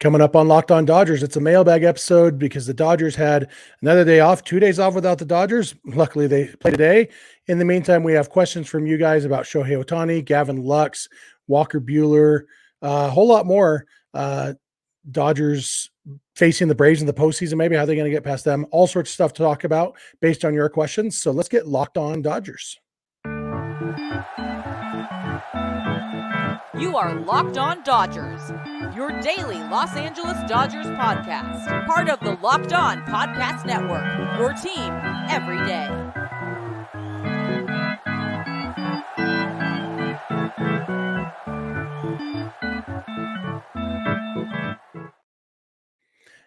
Coming up on Locked On Dodgers, it's a mailbag episode because the Dodgers had another day off, 2 days off without the Dodgers. Luckily, they play today. In the meantime, we have questions from you guys about Shohei Ohtani, Gavin Lux, Walker Buehler, a whole lot more. Dodgers facing the Braves in the postseason, maybe how they're going to get past them. All sorts of stuff to talk about based on your questions. So let's get Locked On Dodgers. You are Locked On Dodgers, your daily Los Angeles Dodgers podcast. Part of the Locked On Podcast Network, your team every day.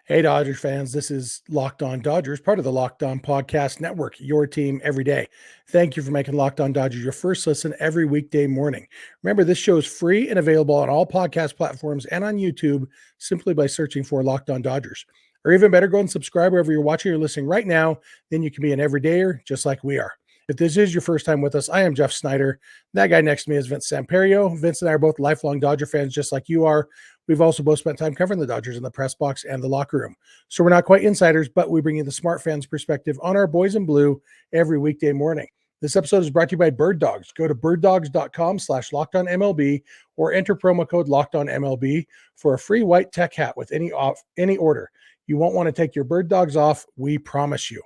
Hey, Dodgers fans, this is Locked On Dodgers, part of the Locked On Podcast Network, your team every day. Thank you for making Locked On Dodgers your first listen every weekday morning. Remember, this show is free and available on all podcast platforms and on YouTube simply by searching for Locked On Dodgers. Or even better, go and subscribe wherever you're watching or listening right now. Then you can be an everydayer just like we are. If this is your first time with us, I am Jeff Snider. That guy next to me is Vince Samperio. Vince and I are both lifelong Dodger fans just like you are. We've also both spent time covering the Dodgers in the press box and the locker room. So we're not quite insiders, but we bring you the smart fans perspective on our boys in blue every weekday morning. This episode is brought to you by birddogs. Go to birddogs.com/lockedonmlb or enter promo code LOCKEDONMLB for a free white tech hat with any order. You won't want to take your bird dogs off, we promise you.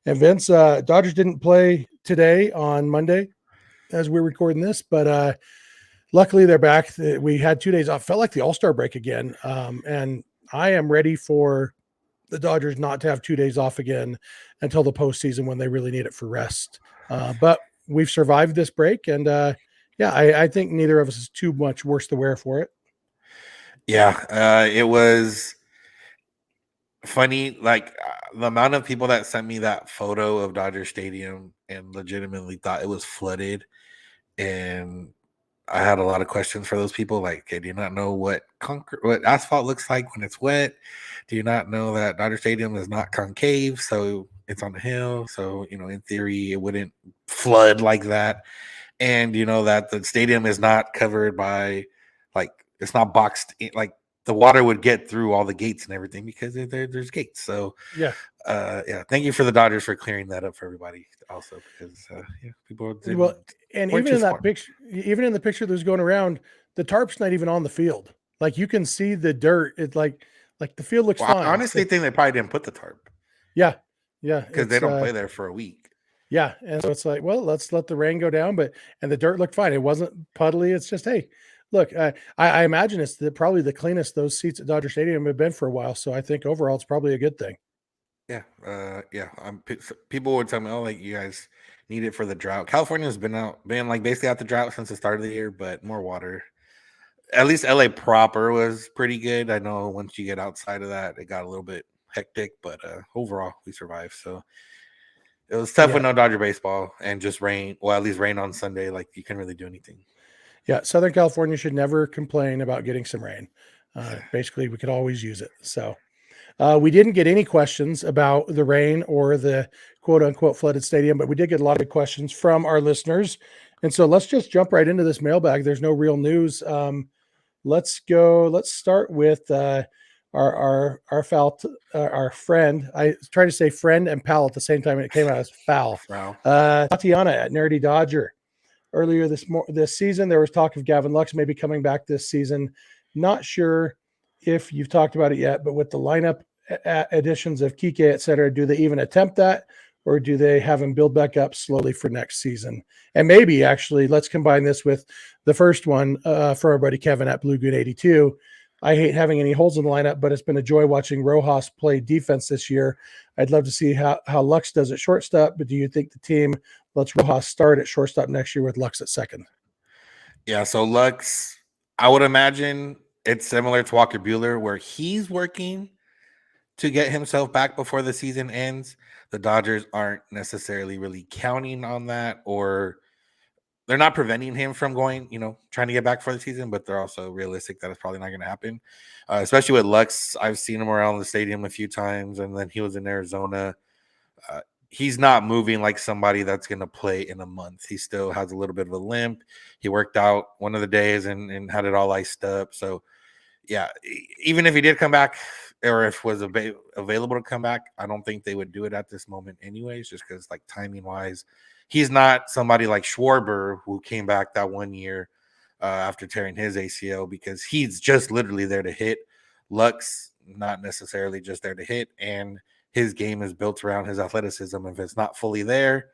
And Vince, Dodgers didn't play today on Monday as we're recording this, but luckily they're back. We had 2 days off. Felt like the All-Star break again. And I am ready for the Dodgers not to have 2 days off again until the postseason when they really need it for rest. But we've survived this break. And I think neither of us is too much worse to wear for it. Yeah, it was funny. Like the amount of people that sent me that photo of Dodger Stadium and legitimately thought it was flooded. And I had a lot of questions for those people. Like, okay, do you not know what asphalt looks like when it's wet? Do you not know that Dodger Stadium is not concave, so it's on the hill? So, in theory, it wouldn't flood like that. And you know that the stadium is not covered by, like, it's not boxed in, like the water would get through all the gates and everything because there's gates. So, thank you for the Dodgers for clearing that up for everybody also, because people didn't. Well, and even in that picture, even in the picture that was going around, the tarp's not even on the field. Like you can see the dirt. It's like the field looks fine. I honestly think they probably didn't put the tarp. Yeah. Because they don't play there for a week. Yeah. And so it's like, well, let's let the rain go down, and the dirt looked fine. It wasn't puddly. It's just, hey, look, I imagine it's probably the cleanest those seats at Dodger Stadium have been for a while. So I think overall it's probably a good thing. Yeah. People would tell me, oh, like you guys need it for the drought. California's been like basically out the drought since the start of the year, but more water. At least LA proper was pretty good. I know once you get outside of that, it got a little bit hectic, but overall we survived. So it was tough with no Dodger baseball and just rain. Well, at least rain on Sunday. Like you couldn't really do anything. Yeah, Southern California should never complain about getting some rain. Basically, we could always use it. So we didn't get any questions about the rain or the quote-unquote flooded stadium, but we did get a lot of good questions from our listeners. And so let's just jump right into this mailbag. There's no real news. Let's start with our friend. I tried to say friend and pal at the same time, and it came out as foul. Wow. Tatiana at Nerdy Dodger. Earlier this season, there was talk of Gavin Lux maybe coming back this season. Not sure if you've talked about it yet, but with the lineup additions of Kike, et cetera, do they even attempt that, or do they have him build back up slowly for next season? And maybe actually, let's combine this with the first one for our buddy Kevin at Blue Goon 82. I hate having any holes in the lineup, but it's been a joy watching Rojas play defense this year. I'd love to see how Lux does at shortstop, but do you think the team lets Rojas start at shortstop next year with Lux at second? Yeah, so Lux, I would imagine it's similar to Walker Buehler, where he's working to get himself back before the season ends. The Dodgers aren't necessarily really counting on that, or they're not preventing him from going, trying to get back for the season, but they're also realistic that it's probably not going to happen. Especially with Lux, I've seen him around the stadium a few times, and then he was in Arizona. He's not moving like somebody that's going to play in a month. He still has a little bit of a limp. He worked out one of the days and had it all iced up. So yeah, even if he did come back, or if was available to come back, I don't think they would do it at this moment, anyways. Just because, like, timing wise, he's not somebody like Schwarber who came back that 1 year after tearing his ACL, because he's just literally there to hit. Lux, not necessarily just there to hit, and his game is built around his athleticism. If it's not fully there,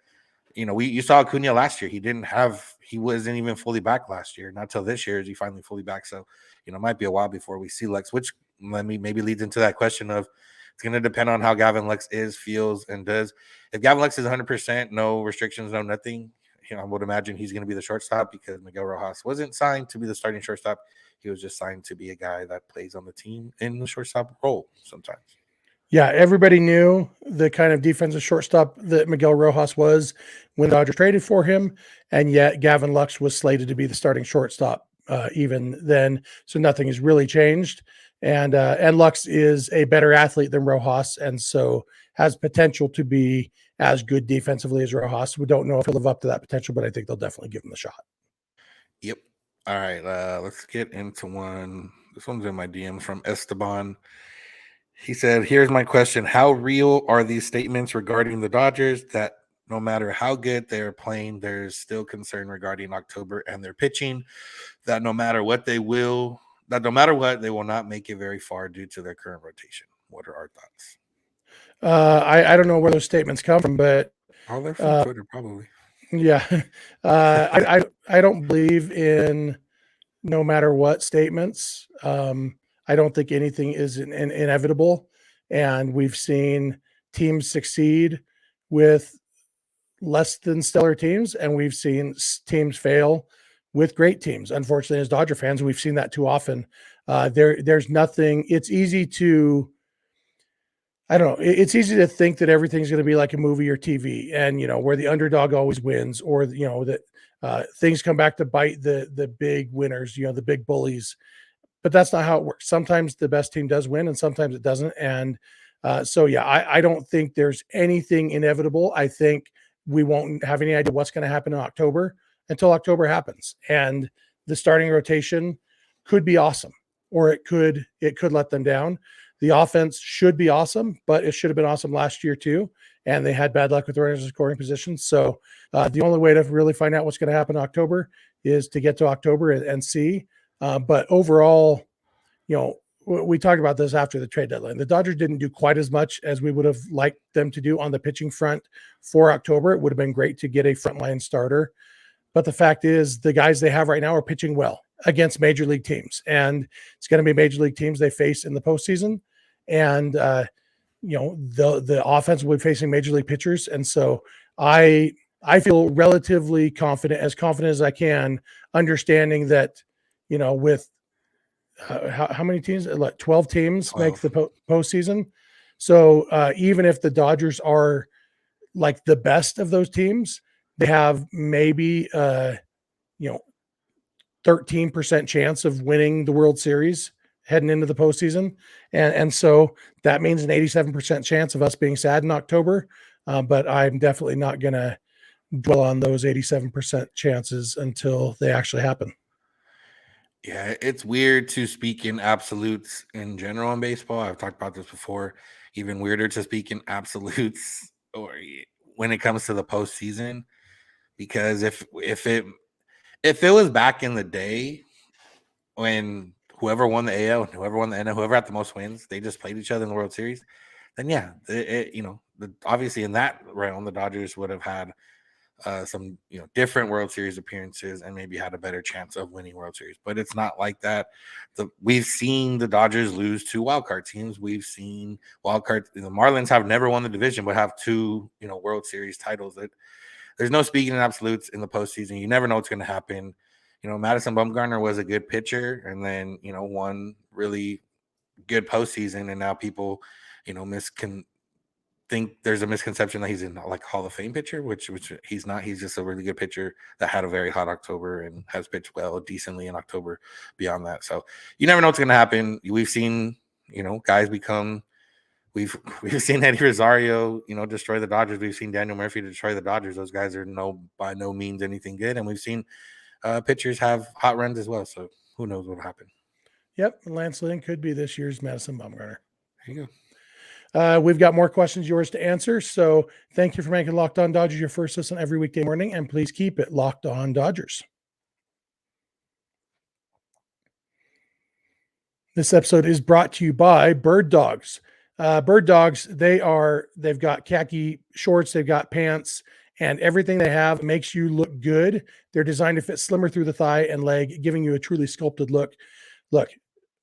you saw Acuna last year. He wasn't even fully back last year. Not till this year is he finally fully back. So, it might be a while before we see Lux, which maybe leads into that question of, it's going to depend on how Gavin Lux feels, and does. If Gavin Lux is 100%, no restrictions, no nothing, I would imagine he's going to be the shortstop, because Miguel Rojas wasn't signed to be the starting shortstop. He was just signed to be a guy that plays on the team in the shortstop role sometimes. Yeah, everybody knew the kind of defensive shortstop that Miguel Rojas was when the Dodgers traded for him, and yet Gavin Lux was slated to be the starting shortstop even then. So nothing has really changed, and Lux is a better athlete than Rojas, and so has potential to be as good defensively as Rojas. We don't know if he'll live up to that potential, but I think they'll definitely give him the shot. Yep. All right, let's get into one. This one's in my DMs from Esteban. He said, here's my question. How real are these statements regarding the Dodgers that no matter how good they're playing, there's still concern regarding October and their pitching, that no matter what, they will not make it very far due to their current rotation? What are our thoughts? I don't know where those statements come from, but Oh, they're from Twitter, probably. yeah, I don't believe in no matter what statements. I don't think anything is inevitable, and we've seen teams succeed with less than stellar teams, and we've seen teams fail with great teams. Unfortunately, as Dodger fans, we've seen that too often. There's nothing. It's easy to, I don't know. It's easy to think that everything's going to be like a movie or TV, and where the underdog always wins, or that things come back to bite the big winners, the big bullies. But that's not how it works. Sometimes the best team does win, and sometimes it doesn't. And so, yeah, I don't think there's anything inevitable. I think we won't have any idea what's going to happen in October until October happens, and the starting rotation could be awesome, or it could let them down. The offense should be awesome, but it should have been awesome last year too. And they had bad luck with runners in scoring positions. So the only way to really find out what's going to happen in October is to get to October and see. But overall, we talked about this after the trade deadline. The Dodgers didn't do quite as much as we would have liked them to do on the pitching front for October. It would have been great to get a frontline starter. But the fact is, the guys they have right now are pitching well against major league teams, and it's going to be major league teams they face in the postseason. And the offense will be facing major league pitchers, and so I feel relatively confident as I can, understanding that with how many teams? Like 12 teams 12. make the postseason. So even if the Dodgers are like the best of those teams, they have maybe 13% chance of winning the World Series heading into the postseason. And so that means an 87% chance of us being sad in October. But I'm definitely not going to dwell on those 87% chances until they actually happen. Yeah, it's weird to speak in absolutes in general in baseball. I've talked about this before. Even weirder to speak in absolutes or when it comes to the postseason, because if it was back in the day when whoever won the AL and whoever won the NL, whoever had the most wins, they just played each other in the World Series, then yeah, obviously in that realm, the Dodgers would have had some different World Series appearances and maybe had a better chance of winning World Series. But it's not like that. We've seen the Dodgers lose to wildcard teams. We've seen wildcard. The Marlins have never won the division, but have two World Series titles. There's no speaking in absolutes in the postseason. You never know what's going to happen. Madison Bumgarner was a good pitcher, and then one really good postseason, and now people think there's a misconception that he's in like Hall of Fame pitcher, which he's not. He's just a really good pitcher that had a very hot October and has pitched well decently in October beyond that. So you never know what's going to happen. We've seen, guys become, we've seen Eddie Rosario, destroy the Dodgers. We've seen Daniel Murphy destroy the Dodgers. Those guys are by no means anything good. And we've seen pitchers have hot runs as well. So who knows what'll happen. Yep, Lance Lynn could be this year's Madison Bumgarner. There you go. We've got more questions yours to answer. So thank you for making Locked On Dodgers your first listen every weekday morning, and please keep it Locked On Dodgers. This episode is brought to you by Bird Dogs. Bird Dogs, they've got khaki shorts, they've got pants, and everything they have makes you look good. They're designed to fit slimmer through the thigh and leg, giving you a truly sculpted look. Look,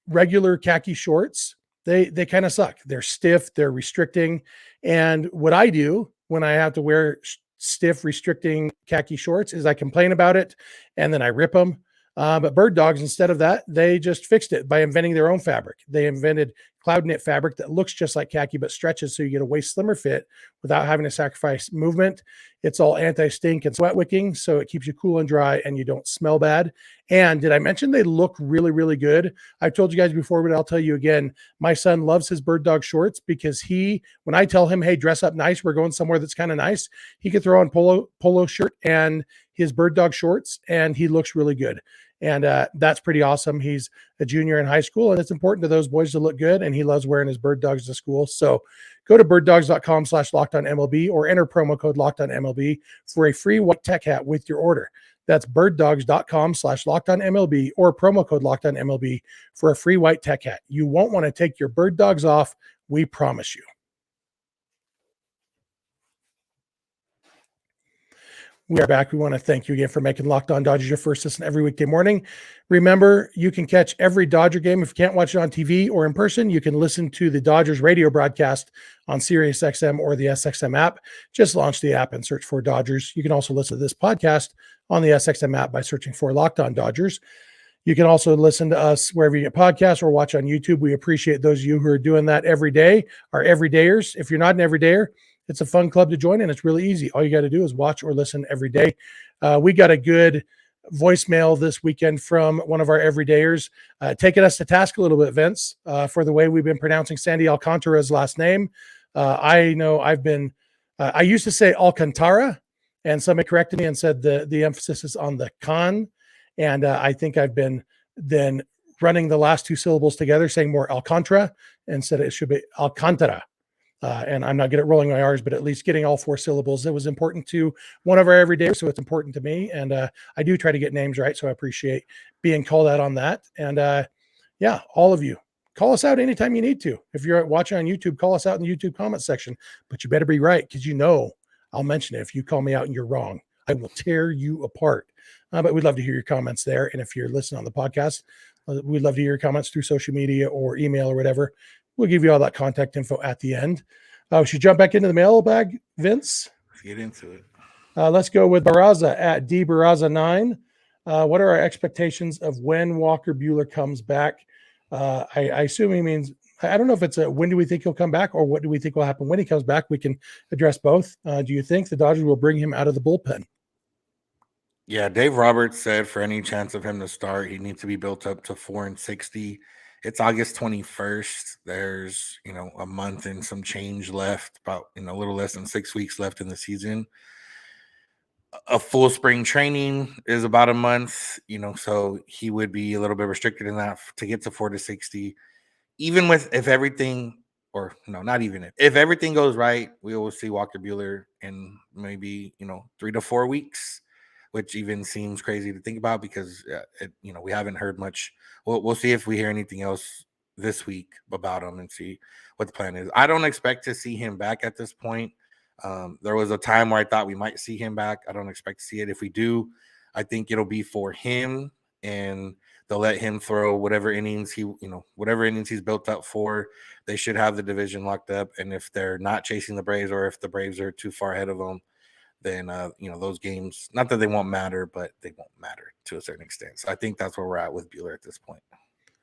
regular khaki shorts, they kind of suck. They're stiff, they're restricting. And what I do when I have to wear stiff, restricting khaki shorts is I complain about it and then I rip them. But Bird Dogs, instead of that, they just fixed it by inventing their own fabric. They invented cloud knit fabric that looks just like khaki but stretches so you get a way slimmer fit without having to sacrifice movement. It's all anti-stink and sweat wicking, so it keeps you cool and dry and you don't smell bad. And did I mention they look really, really good? I've told you guys before, but I'll tell you again. My son loves his Bird Dog shorts because when I tell him, hey, dress up nice, we're going somewhere that's kind of nice, he could throw on polo shirt and his Bird Dog shorts, and he looks really good. And that's pretty awesome. He's a junior in high school, and it's important to those boys to look good, and he loves wearing his Bird Dogs to school. So go to birddogs.com/lockedonmlb or enter promo code lockedonmlb for a free white tech hat with your order. That's birddogs.com/lockedonmlb or promo code lockedonmlb for a free white tech hat. You won't want to take your Bird Dogs off. We promise you. We are back. We want to thank you again for making Locked On Dodgers your first listen every weekday morning. Remember, you can catch every Dodger game. If you can't watch it on TV or in person, you can listen to the Dodgers radio broadcast on SiriusXM or the SXM app. Just launch the app and search for Dodgers. You can also listen to this podcast on the SXM app by searching for Locked On Dodgers. You can also listen to us wherever you get podcasts or watch on YouTube. We appreciate those of you who are doing that every day, our everydayers. If you're not an everydayer, it's a fun club to join, and it's really easy. All you got to do is watch or listen every day. We got a good voicemail this weekend from one of our everydayers, taking us to task a little bit, Vince, for the way we've been pronouncing Sandy Alcantara's last name. I know I used to say Alcantara, and somebody corrected me and said the emphasis is on the con. And I think I've been then running the last two syllables together, saying more Alcantara, instead it should be Alcantara. And I'm not good at rolling my R's, but at least getting all four syllables. It was important to one of our everydayers, so it's important to me. And I do try to get names right, so I appreciate being called out on that. And yeah, all of you, call us out anytime you need to. If you're watching on YouTube, call us out in the YouTube comment section. But you better be right, because I'll mention it. If you call me out and you're wrong, I will tear you apart. But we'd love to hear your comments there. And if you're listening on the podcast, we'd love to hear your comments through social media or email or whatever. We'll give you all that contact info at the end. We should jump back into the mailbag, Vince. Let's get into it. Let's go with Baraza at dbaraza9. What are our expectations of when Walker Buehler comes back? I assume he means, I don't know if it's when do we think he'll come back or what do we think will happen when he comes back? We can address both. Do you think the Dodgers will bring him out of the bullpen? Yeah, Dave Roberts said for any chance of him to start, he needs to be built up to 4-60. It's August 21st. There's, a month and some change left, about, a little less than 6 weeks left in the season. A full spring training is about a month, so he would be a little bit restricted in that to get to 4-60. Even if everything, if everything goes right, we will see Walker Buehler in maybe, 3 to 4 weeks, which even seems crazy to think about because, we haven't heard much. We'll see if we hear anything else this week about him and see what the plan is. I don't expect to see him back at this point. There was a time where I thought we might see him back. I don't expect to see it. If we do, I think it'll be for him, and they'll let him throw whatever innings he's built up for. They should have the division locked up. And if they're not chasing the Braves or if the Braves are too far ahead of them, then, those games, not that they won't matter, but they won't matter to a certain extent. So I think that's where we're at with Buehler at this point.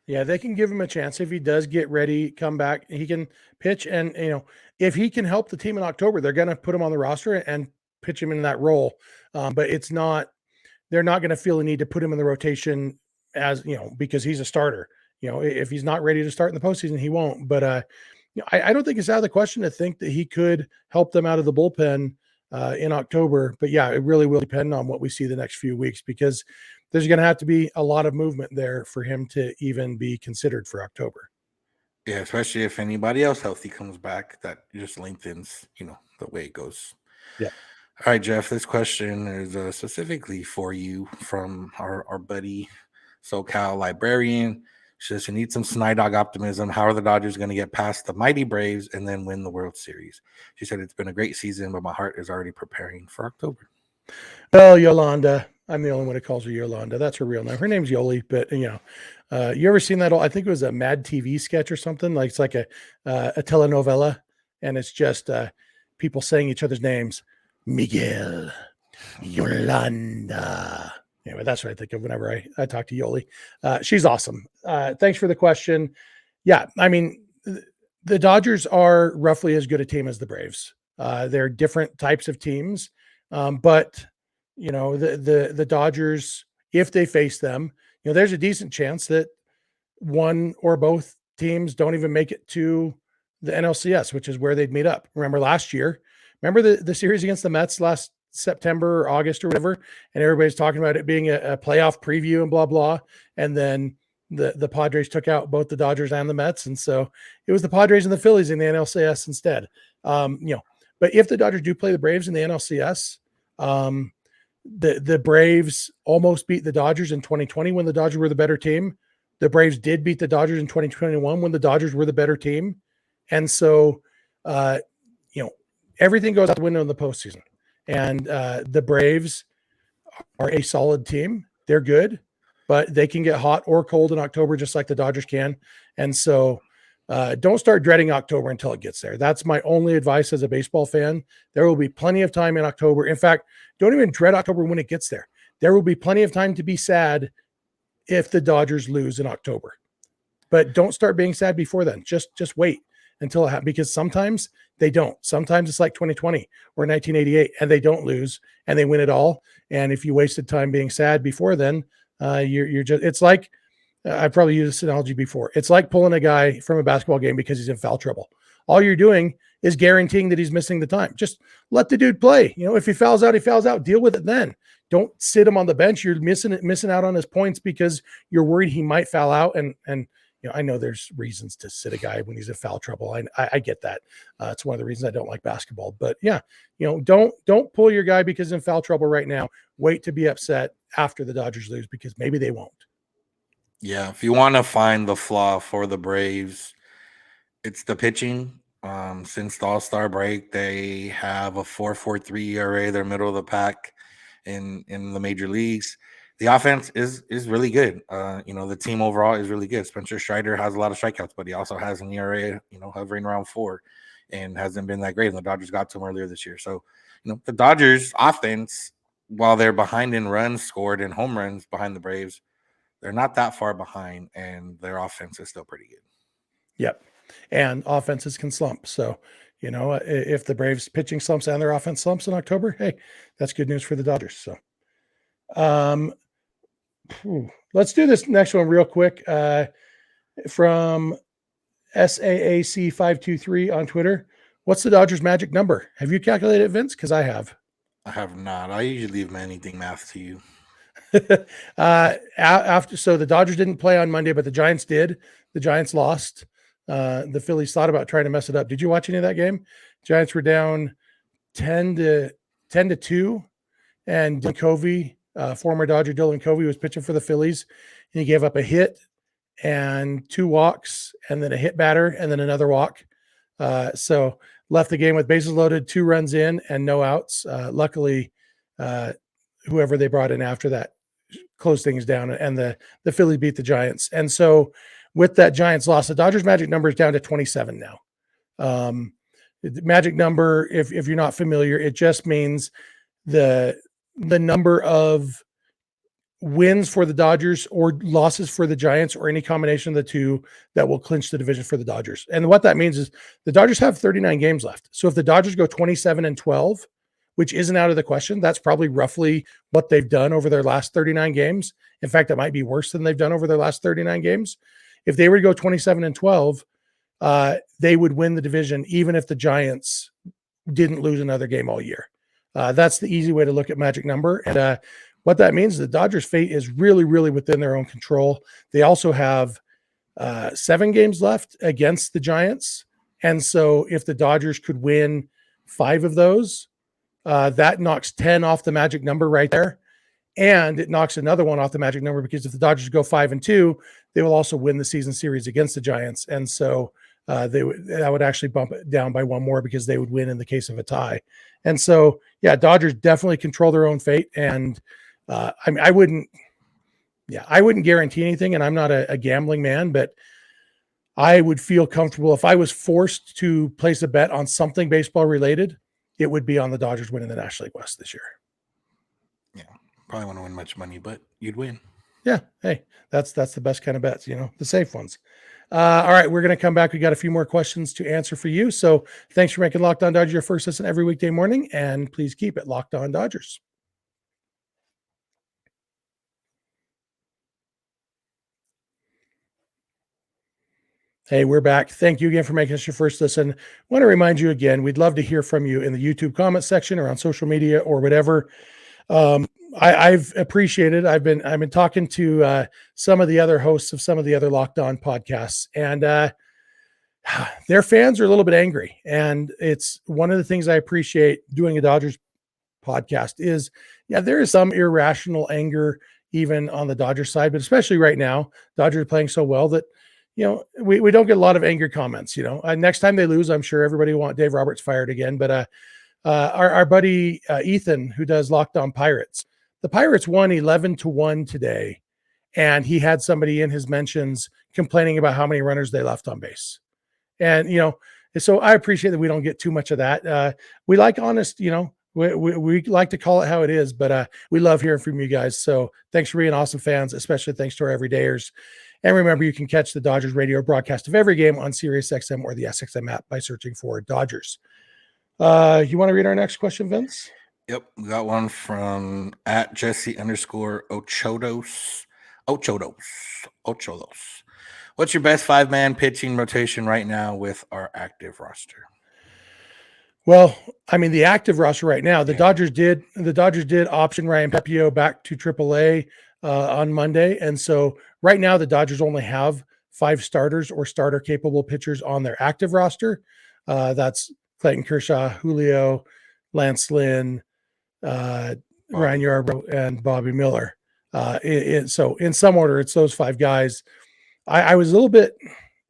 Yeah, they can give him a chance. If he does get ready, come back, he can pitch. And, if he can help the team in October, they're going to put him on the roster and pitch him in that role. But they're not going to feel the need to put him in the rotation as, because he's a starter. If he's not ready to start in the postseason, he won't. But I don't think it's out of the question to think that he could help them out of the bullpen in October. But yeah, it really will depend on what we see the next few weeks, because there's going to have to be a lot of movement there for him to even be considered for October. Yeah, especially if anybody else healthy comes back, that just lengthens, the way it goes. Yeah. All right, Jeff, this question is specifically for you from our buddy, SoCal librarian. She says, you need some Snydog optimism. How are the Dodgers going to get past the mighty Braves and then win the World Series? She said, it's been a great season, but my heart is already preparing for October. Well, Yolanda, I'm the only one who calls her Yolanda. That's her real name. Her name's Yoli, but you ever seen that? I think it was a Mad TV sketch or something. Like it's like a telenovela, and it's just people saying each other's names. Miguel, Yolanda. Anyway, that's what I think of whenever I talk to Yoli. She's awesome. Thanks for the question. Yeah, I mean, the Dodgers are roughly as good a team as the Braves. They're different types of teams, but the Dodgers, if they face them, there's a decent chance that one or both teams don't even make it to the NLCS, which is where they'd meet up. Remember last year? Remember the series against the Mets last September or August or whatever, and everybody's talking about it being a playoff preview and blah blah, and then the Padres took out both the Dodgers and the Mets, and so it was the Padres and the Phillies in the NLCS instead. But if the Dodgers do play the Braves in the NLCS, the Braves almost beat the Dodgers in 2020 when the Dodgers were the better team. The Braves did beat the Dodgers in 2021 when the Dodgers were the better team, and so everything goes out the window in the postseason. And the Braves are a solid team. They're good, but they can get hot or cold in October, just like the Dodgers can. And so don't start dreading October until it gets there. That's my only advice as a baseball fan. There will be plenty of time in October. In fact, don't even dread October when it gets there. There will be plenty of time to be sad if the Dodgers lose in October. But don't start being sad before then. Just wait until it happens, because sometimes they don't. Sometimes it's like 2020 or 1988, and they don't lose and they win it all. And if you wasted time being sad before then, you're just, it's like, I've probably used this analogy before. It's like pulling a guy from a basketball game because he's in foul trouble. All you're doing is guaranteeing that he's missing the time. Just let the dude play. If he fouls out, he fouls out. Deal with it then. Don't sit him on the bench. You're missing out on his points because you're worried he might foul out. And I know there's reasons to sit a guy when he's in foul trouble. I get that. It's one of the reasons I don't like basketball. But yeah, don't pull your guy because he's in foul trouble right now. Wait to be upset after the Dodgers lose, because maybe they won't. Yeah, if you want to find the flaw for the Braves, it's the pitching. Since the All-Star break, they have a 4.43 ERA. They're middle of the pack in the major leagues. The offense is really good. The team overall is really good. Spencer Strider has a lot of strikeouts, but he also has an ERA, hovering around 4, and hasn't been that great. And the Dodgers got to him earlier this year. So, the Dodgers offense, while they're behind in runs scored and home runs behind the Braves, they're not that far behind, and their offense is still pretty good. Yep. And offenses can slump. So, if the Braves pitching slumps and their offense slumps in October, hey, that's good news for the Dodgers. So, let's do this next one real quick. From SAAC523 on Twitter. What's the Dodgers magic number? Have you calculated it, Vince? Because I have. I have not. I usually leave anything math to you. So the Dodgers didn't play on Monday, but the Giants did. The Giants lost. The Phillies thought about trying to mess it up. Did you watch any of that game? Giants were down 10-2, and Dylan Covey, former Dodger Dylan Covey, was pitching for the Phillies, and he gave up a hit and 2 walks, and then a hit batter, and then another walk. So left the game with bases loaded, 2 runs in, and no outs. Luckily, whoever they brought in after that closed things down, and the Phillies beat the Giants. And so with that Giants loss, the Dodgers magic number is down to 27 now. The magic number, if you're not familiar, it just means the number of wins for the Dodgers or losses for the Giants, or any combination of the two, that will clinch the division for the Dodgers. And what that means is the Dodgers have 39 games left. So if the Dodgers go 27-12, which isn't out of the question, that's probably roughly what they've done over their last 39 games. In fact, it might be worse than they've done over their last 39 games. If they were to go 27-12, they would win the division, even if the Giants didn't lose another game all year. That's the easy way to look at magic number. And what that means is the Dodgers' fate is really, really within their own control. They also have 7 games left against the Giants. And so if the Dodgers could win 5 of those, that knocks 10 off the magic number right there. And it knocks another one off the magic number because if the Dodgers go 5-2, they will also win the season series against the Giants. And so that would actually bump it down by 1 more because they would win in the case of a tie. And so, yeah, Dodgers definitely control their own fate. And I wouldn't guarantee anything, and I'm not a gambling man, but I would feel comfortable if I was forced to place a bet on something baseball related, it would be on the Dodgers winning the National League West this year. Yeah, probably won't win much money, but you'd win. Yeah, hey, that's the best kind of bets, the safe ones. All right, we're going to come back. We got a few more questions to answer for you. So thanks for making Locked On Dodgers your first listen every weekday morning, and please keep it Locked On Dodgers. Hey, we're back. Thank you again for making us your first listen. I want to remind you again, we'd love to hear from you in the YouTube comment section or on social media or whatever. I've appreciated. I've been talking to some of the other hosts of some of the other Locked On podcasts, and their fans are a little bit angry. And it's one of the things I appreciate doing a Dodgers podcast is, there is some irrational anger even on the Dodgers side, but especially right now, Dodgers are playing so well that we don't get a lot of angry comments. Next time they lose, I'm sure everybody will want Dave Roberts fired again. But our buddy Ethan, who does Locked On Pirates, the Pirates won 11-1 today, and he had somebody in his mentions complaining about how many runners they left on base. And so I appreciate that we don't get too much of that. We like honest, we like to call it how it is, but we love hearing from you guys. So thanks for being awesome fans, especially thanks to our everydayers. And remember, you can catch the Dodgers radio broadcast of every game on SiriusXM or the SXM app by searching for Dodgers. You want to read our next question, Vince? Yep. We got one from @Jesse_Ochodos. What's your best 5-man pitching rotation right now with our active roster? Well, I mean, the active roster right now, the Dodgers did option Ryan Pepiot back to AAA on Monday. And so right now the Dodgers only have 5 starters or starter capable pitchers on their active roster. That's Clayton Kershaw, Julio, Lance Lynn, Ryan Yarbrough, and Bobby Miller. So in some order, it's those 5 guys. I was a little bit,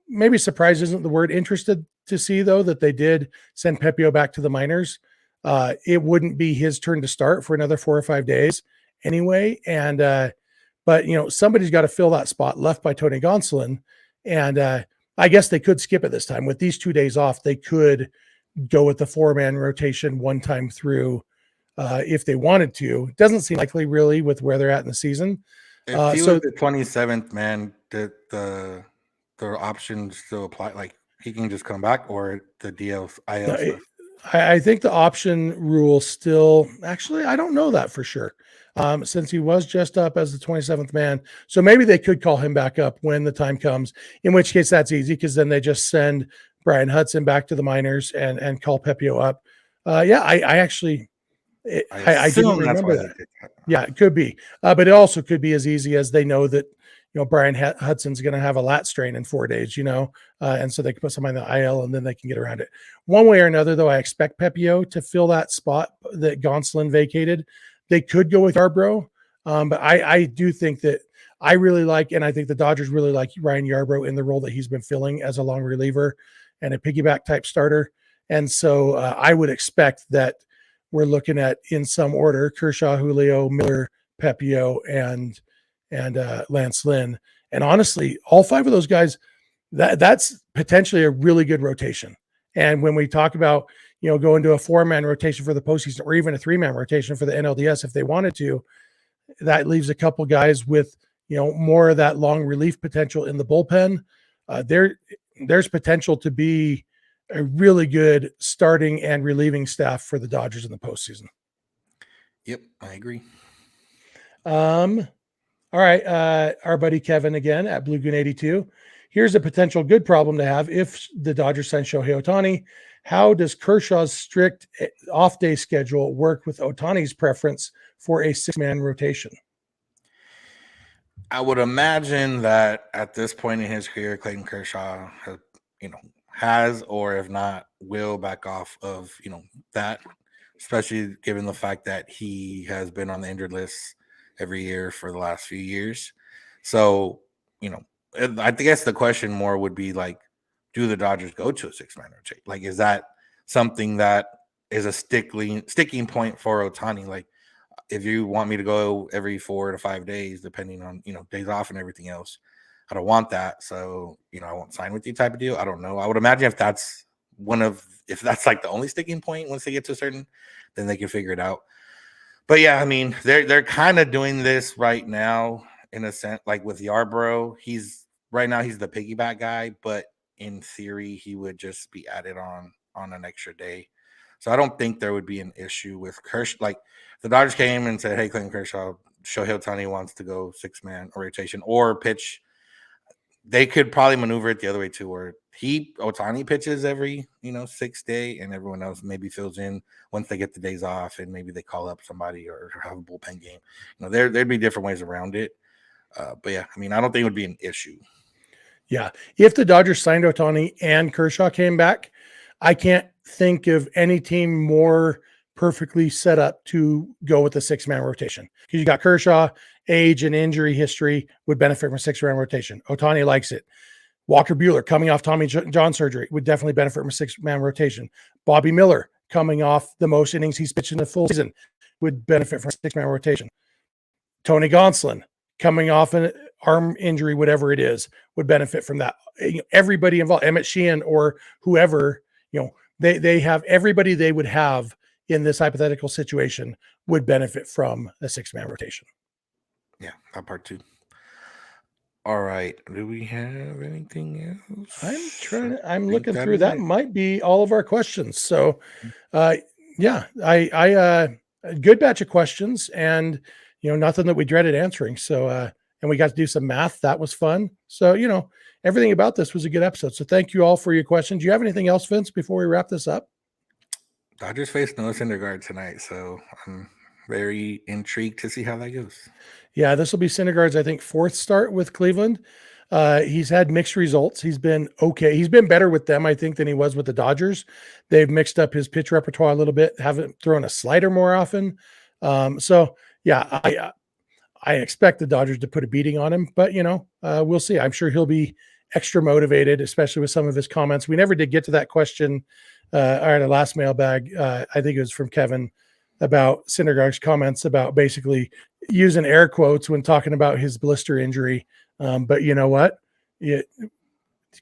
maybe surprised isn't the word, interested to see, though, that they did send Pepiot back to the minors. It wouldn't be his turn to start for another 4 or 5 days anyway. And, but, somebody's got to fill that spot left by Tony Gonsolin. And I guess they could skip it this time. With these 2 days off, they could go with the 4-man rotation one time through if they wanted to. It doesn't seem likely, really, with where they're at in the season. If he was the 27th man, did the options still apply? Like, he can just come back, or the IL stuff? I think the option rule still, actually, I don't know that for sure, since he was just up as the 27th man. So maybe they could call him back up when the time comes, in which case that's easy, because then they just send Brian Hudson back to the minors and call Pepiot up. I didn't remember that. Yeah, it could be. But it also could be as easy as they know that, Brian Hudson's going to have a lat strain in 4 days, and so they can put somebody in the IL and then they can get around it. One way or another, though, I expect Pepiot to fill that spot that Gonsolin vacated. They could go with Yarbrough, but I do think that I really like, and I think the Dodgers really like Ryan Yarbrough in the role that he's been filling as a long reliever and a piggyback type starter. And so I would expect that we're looking at, in some order, Kershaw, Julio, Miller, Pepiot, and Lance Lynn. And honestly, all 5 of those guys, that's potentially a really good rotation. And when we talk about, going to a 4-man rotation for the postseason, or even a 3-man rotation for the NLDS, if they wanted to, that leaves a couple guys with, more of that long relief potential in the bullpen. There's potential to be a really good starting and relieving staff for the Dodgers in the postseason. Yep, I agree. All right, our buddy Kevin again at Blue Goon 82. Here's a potential good problem to have if the Dodgers sign Shohei Ohtani. How does Kershaw's strict off-day schedule work with Ohtani's preference for a six-man rotation? I would imagine that at this point in his career, Clayton Kershaw has, or if not, will back off of, that, especially given the fact that he has been on the injured list every year for the last few years. So, I guess the question more would be like, do the Dodgers go to a six-man rotation? Like, is that something that is a sticking point for Ohtani? Like, if you want me to go every 4 to 5 days, depending on, days off and everything else, I don't want that. So, I won't sign with you type of deal. I don't know. I would imagine if that's like the only sticking point once they get to a certain, then they can figure it out. But yeah, I mean, they're kind of doing this right now in a sense, like with Yarbrough. Right now he's the piggyback guy, but in theory, he would just be added on an extra day. So I don't think there would be an issue with Kershaw. Like, the Dodgers came and said, hey, Clayton Kershaw, Shohei Ohtani wants to go six-man rotation or pitch. They could probably maneuver it the other way too, where Ohtani pitches every, 6th day, and everyone else maybe fills in once they get the days off, and maybe they call up somebody or have a bullpen game. There'd be different ways around it. But yeah, I mean, I don't think it would be an issue. Yeah. If the Dodgers signed Ohtani and Kershaw came back, I can't think of any team more perfectly set up to go with the six-man rotation. Because you got Kershaw, age and injury history would benefit from a six-man rotation. Ohtani likes it. Walker Buehler coming off Tommy John surgery would definitely benefit from a six-man rotation. Bobby Miller coming off the most innings he's pitched in the full season would benefit from a six-man rotation. Tony Gonsolin coming off an arm injury, whatever it is, would benefit from that. Everybody involved, Emmett Sheehan or whoever, they have everybody they would have in this hypothetical situation would benefit from a six-man rotation. Yeah, that part too. All right. Do we have anything else? I'm looking through. That might be all of our questions. So, yeah, I a good batch of questions, and nothing that we dreaded answering. So, and we got to do some math. That was fun. So, everything about this was a good episode. So, thank you all for your questions. Do you have anything else, Vince, before we wrap this up? Dodgers face Noah Syndergaard tonight, so I'm very intrigued to see how that goes. Yeah, this will be Syndergaard's, I think, 4th start with Cleveland. He's had mixed results. He's been okay. He's been better with them, I think, than he was with the Dodgers. They've mixed up his pitch repertoire a little bit, haven't thrown a slider more often. So, yeah, I expect the Dodgers to put a beating on him, but, we'll see. I'm sure he'll be extra motivated, especially with some of his comments. We never did get to that question. The last mailbag, I think it was from Kevin, about Syndergaard's comments about basically using air quotes when talking about his blister injury. But you know what? You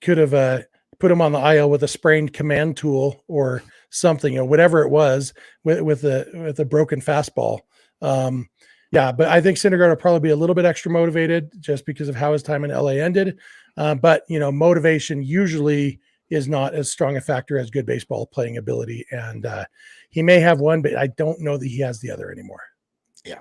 could have put him on the IL with a sprained command tool or something, whatever it was with a broken fastball. Yeah, but I think Syndergaard will probably be a little bit extra motivated just because of how his time in LA ended. But motivation usually is not as strong a factor as good baseball playing ability. And he may have one, but I don't know that he has the other anymore. Yeah.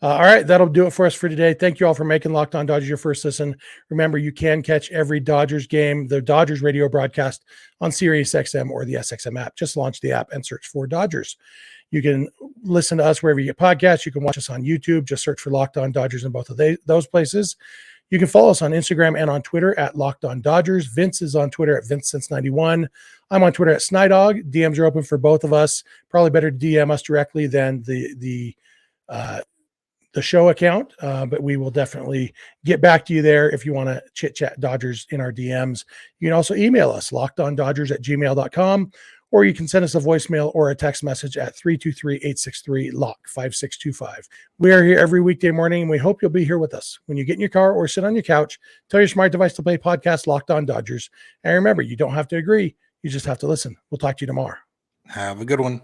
All right, that'll do it for us for today. Thank you all for making Locked On Dodgers your first listen. Remember, you can catch every Dodgers game, the Dodgers radio broadcast, on SiriusXM or the SXM app. Just launch the app and search for Dodgers. You can listen to us wherever you get podcasts. You can watch us on YouTube. Just search for Locked On Dodgers in both of those places. You can follow us on Instagram and on Twitter at Locked On Dodgers. Vince is on Twitter at VinceSense91. I'm on Twitter at Snidog. DMs are open for both of us. Probably better to DM us directly than the show account, but we will definitely get back to you there if you want to chit chat Dodgers in our DMs. You can also email us, lockedondodgers@gmail.com, or you can send us a voicemail or a text message at 323-863-LOCK5625. We are here every weekday morning, and we hope you'll be here with us. When you get in your car or sit on your couch, tell your smart device to play podcast Locked On Dodgers. And remember, you don't have to agree. You just have to listen. We'll talk to you tomorrow. Have a good one.